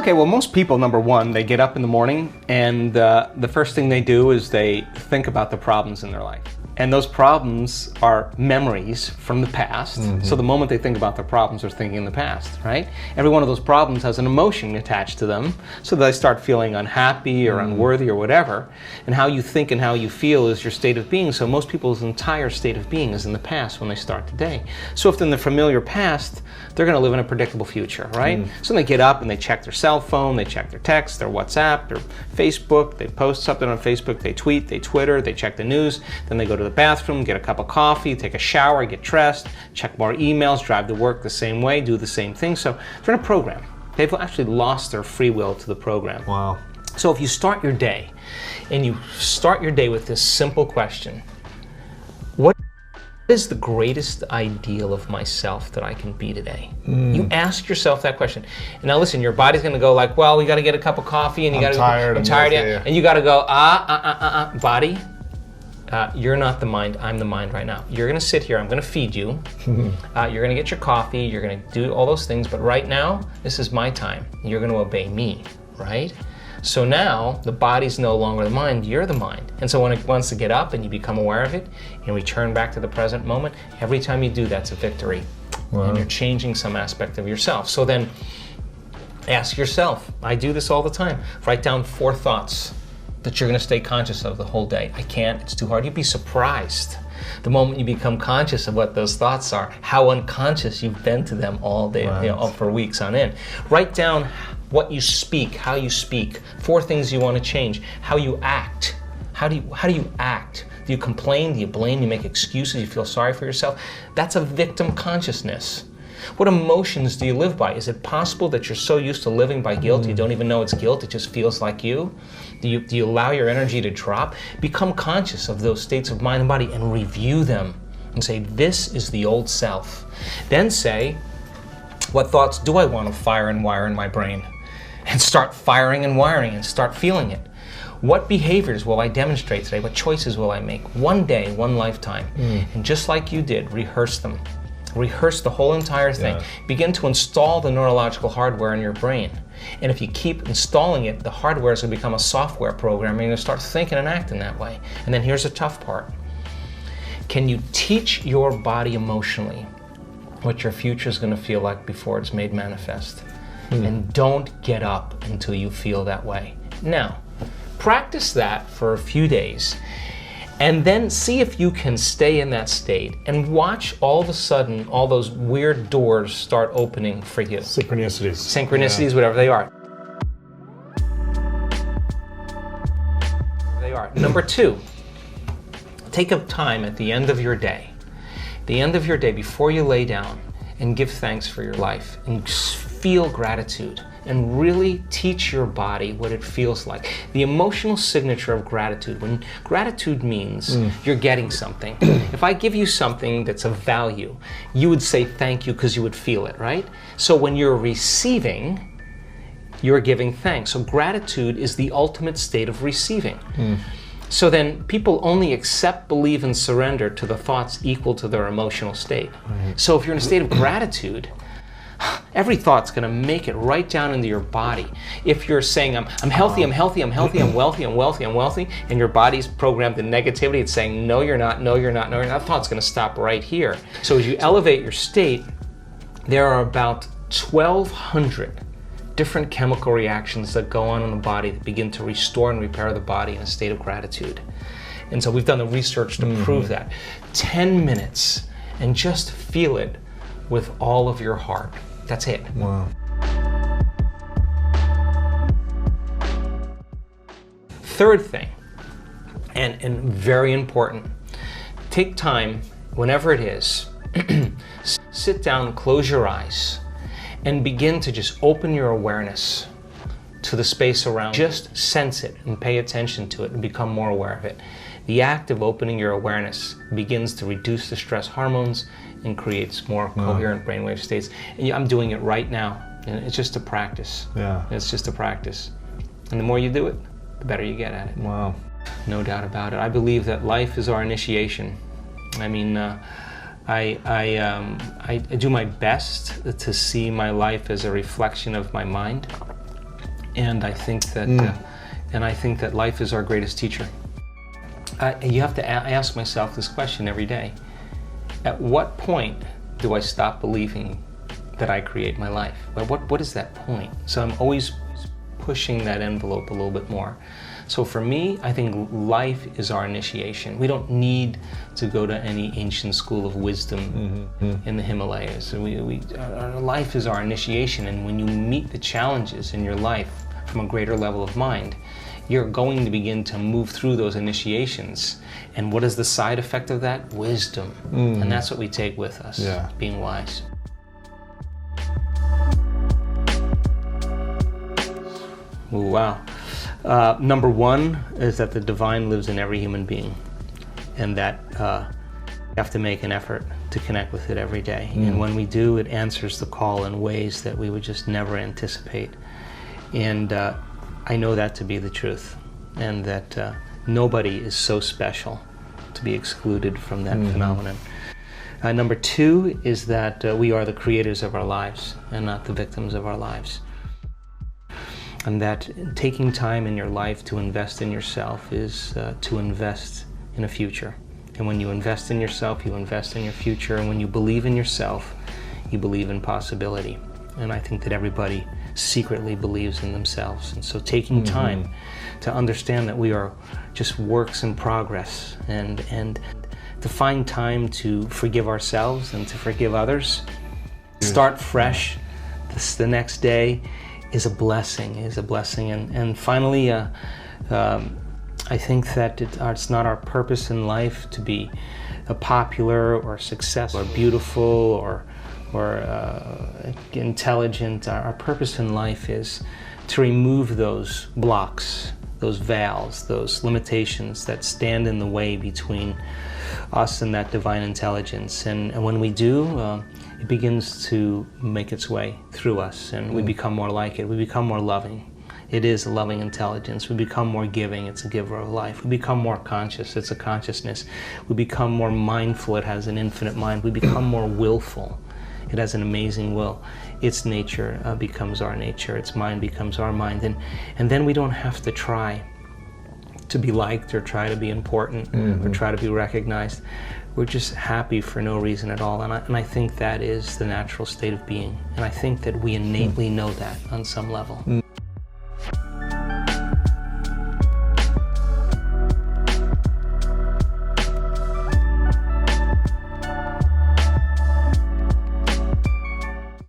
Okay, well, most people, number one, they get up in the morning and the first thing they do is they think about the problems in their life. And those problems are memories from the past. So the moment they think about their problems, they're thinking in the past, right? Every one of those problems has an emotion attached to them, so they start feeling unhappy or unworthy or whatever. And how you think and how you feel is your state of being. So most people's entire state of being is in the past when they start today. So if they're in the familiar past, they're going to live in a predictable future, right? So they get up and they check their cell phone, they check their text, their WhatsApp, their Facebook, they post something on Facebook, they tweet, they Twitter, they check the news, then they go to the bathroom, get a cup of coffee, take a shower, get dressed, check more emails, drive to work the same way, do the same thing. So they're in a program. They've actually lost their free will to the program. Wow. So if you start your day, and you start your day with this simple question, what is the greatest ideal of myself that I can be today? You ask yourself that question. And now listen, your body's gonna go like, well, we gotta get a cup of coffee, and you gotta tired, I'm tired, yeah. and you gotta go, body, you're not the mind, I'm the mind right now. You're gonna sit here, I'm gonna feed you, you're gonna get your coffee, you're gonna do all those things, but right now, this is my time. You're gonna obey me, right? So now, the body's no longer the mind, you're the mind. And so when it wants to get up and you become aware of it, and return back to the present moment, every time you do, that's a victory. Wow. And you're changing some aspect of yourself. So then, ask yourself, I do this all the time, write down 4 thoughts that you're gonna stay conscious of the whole day. I can't, it's too hard. You'd be surprised the moment you become conscious of what those thoughts are, how unconscious you've been to them all day, for weeks on end. Write down what you speak, how you speak, 4 things you want to change, how you act. How do you act? Do you complain? Do you blame? Do you make excuses? Do you feel sorry for yourself? That's a victim consciousness. What emotions do you live by? Is it possible that you're so used to living by guilt you don't even know it's guilt, it just feels like you? Do you allow your energy to drop? Become conscious of those states of mind and body and review them and say, this is the old self. Then say, what thoughts do I want to fire and wire in my brain? And start firing and wiring and start feeling it. What behaviors will I demonstrate today? What choices will I make? One day, one lifetime. And just like you did, rehearse them. Rehearse the whole entire thing. Begin to install the neurological hardware in your brain. And if you keep installing it, the hardware is going to become a software program, and you're going to start thinking and acting that way. And then here's the tough part. Can you teach your body emotionally what your future is going to feel like before it's made manifest? And don't get up until you feel that way. Now, practice that for a few days, and then see if you can stay in that state and watch all of a sudden all those weird doors start opening for you. Synchronicities. Synchronicities, whatever they are. Number 2, take a time at the end of your day, before you lay down, and give thanks for your life and feel gratitude and really teach your body what it feels like. The emotional signature of gratitude, when gratitude means you're getting something. If I give you something that's of value, you would say thank you because you would feel it, right? So when you're receiving, you're giving thanks. So gratitude is the ultimate state of receiving. So then people only accept, believe, and surrender to the thoughts equal to their emotional state. So if you're in a state of gratitude, every thought's going to make it right down into your body. If you're saying, I'm healthy, I'm healthy, I'm healthy, I'm wealthy, I'm wealthy, I'm wealthy, and your body's programmed in negativity, it's saying, no, you're not, no, you're not, no, you're not, that thought's going to stop right here. So as you elevate your state, there are about 1,200 different chemical reactions that go on in the body that begin to restore and repair the body in a state of gratitude. And so we've done the research to prove that. 10 minutes and just feel it with all of your heart. That's it. Wow. Third thing, and very important, take time, whenever it is, sit down, close your eyes, and begin to just open your awareness to the space around. Just sense it and pay attention to it and become more aware of it. The act of opening your awareness begins to reduce the stress hormones and creates more coherent brainwave states. And I'm doing it right now, and it's just a practice. It's just a practice. And the more you do it, the better you get at it. Wow. No doubt about it. I believe that life is our initiation. I mean, I do my best to see my life as a reflection of my mind. And I think that, life is our greatest teacher. You have to ask myself this question every day. At what point do I stop believing that I create my life? Well, what is that point? So I'm always pushing that envelope a little bit more. So for me, I think life is our initiation. We don't need to go to any ancient school of wisdom in the Himalayas. Our life is our initiation, and when you meet the challenges in your life from a greater level of mind, you're going to begin to move through those initiations. And what is the side effect of that? Wisdom. And that's what we take with us, being wise. Ooh, wow. Number one is that the divine lives in every human being, and that we have to make an effort to connect with it every day. And when we do, it answers the call in ways that we would just never anticipate. And I know that to be the truth, and that nobody is so special to be excluded from that phenomenon. Number two is that we are the creators of our lives and not the victims of our lives. And that taking time in your life to invest in yourself is to invest in a future. And when you invest in yourself, you invest in your future. And when you believe in yourself, you believe in possibility. And I think that everybody secretly believes in themselves. And so taking time to understand that we are just works in progress, and to find time to forgive ourselves and to forgive others, start fresh the next day, is a blessing. And finally, I think that it's not our purpose in life to be popular or successful or beautiful or intelligent. Our purpose in life is to remove those blocks, those veils, those limitations that stand in the way between us and that divine intelligence. And when we do, it begins to make its way through us, and we become more like it. We become more loving. It is a loving intelligence. We become more giving. It's a giver of life. We become more conscious. It's a consciousness. We become more mindful. It has an infinite mind. We become more willful. It has an amazing will. Its nature becomes our nature. Its mind becomes our mind. And then we don't have to try to be liked or try to be important or try to be recognized. We're just happy for no reason at all. And I think that is the natural state of being. And I think that we innately know that on some level.